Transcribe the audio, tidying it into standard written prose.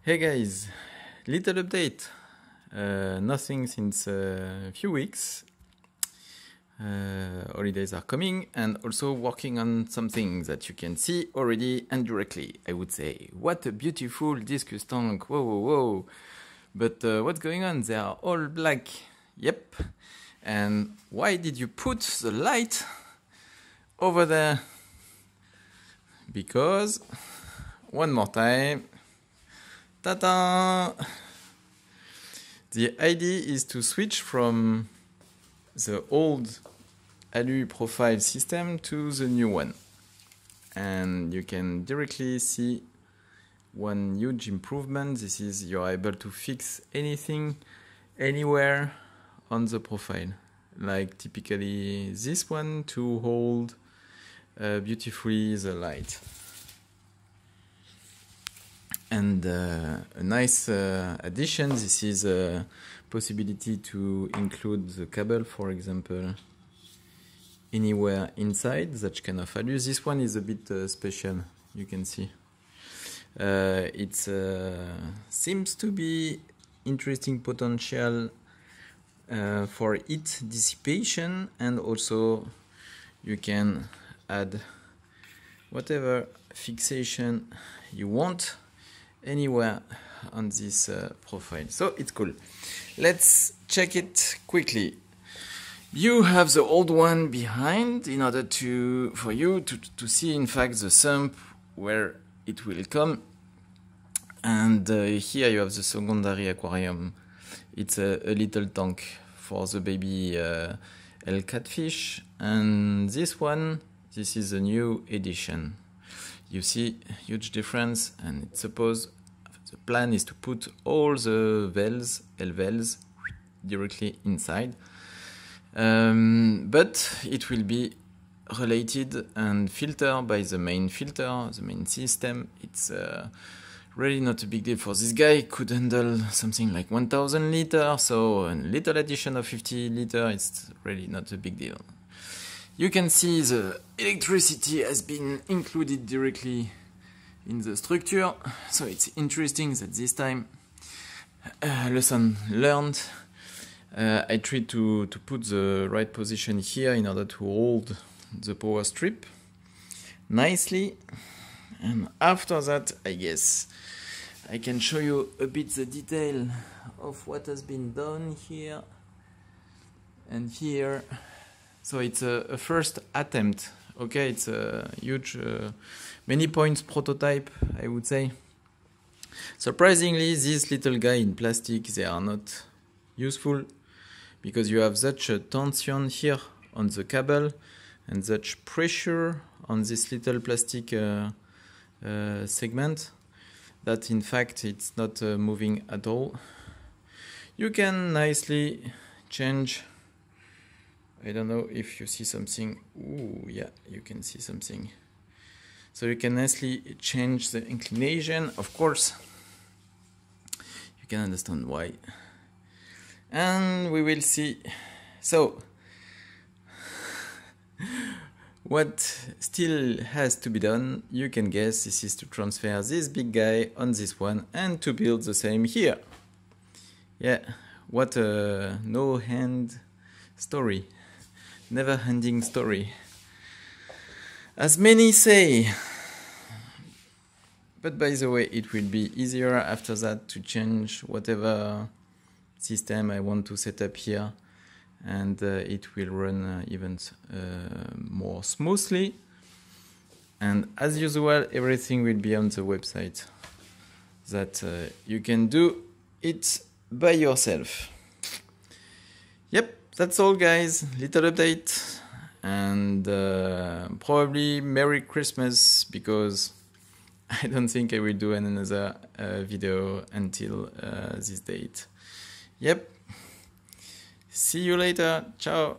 Hey guys, little update. Nothing since a few weeks. Holidays are coming and also working on something that you can see already and directly, I would say. What a beautiful discus tank. Whoa, whoa, whoa. But what's going on? They are all black. Yep. And why did you put the light over there? Because, one more time, ta-da! The idea is to switch from the old Alu profile system to the new one. And you can directly see one huge improvement. This is you're able to fix anything, anywhere on the profile. Like typically this one to hold beautifully the light. And a nice addition, this is a possibility to include the cable, for example, anywhere inside that kind of value. This one is a bit special, you can see. It seems to be interesting potential for heat dissipation, and also you can add whatever fixation you want anywhere on this profile. So it's cool. Let's check it quickly. You have the old one behind in order for you to see in fact the sump where it will come. And here you have the secondary aquarium. It's a little tank for the baby L catfish. And this one, this is a new edition. You see huge difference, and it's supposed the plan is to put all the valves, L valves, directly inside. But it will be related and filtered by the main filter, the main system. It's really not a big deal for this guy. Could handle something like 1000 liters, so a little addition of 50 liters, it's really not a big deal. You can see the electricity has been included directly in the structure, so it's interesting that this time, lesson learned. I tried to put the right position here in order to hold the power strip nicely, and after that I guess I can show you a bit the detail of what has been done here and here. So it's a first attempt, okay? It's a huge, many points prototype, I would say. Surprisingly, this little guy in plastic, they are not useful because you have such a tension here on the cable and such pressure on this little plastic segment that in fact it's not moving at all. You can nicely change. I don't know if you see something. Ooh, yeah, you can see something. So you can nicely change the inclination, of course. You can understand why. And we will see. So, what still has to be done, you can guess, this is to transfer this big guy on this one and to build the same here. Yeah, what a no-hand story. Never-ending story, as many say. But by the way, it will be easier after that to change whatever system I want to set up here, and it will run even more smoothly. And as usual, everything will be on the website, that you can do it by yourself. Yep. That's all, guys. Little update, and probably Merry Christmas, because I don't think I will do another video until this date. Yep. See you later. Ciao.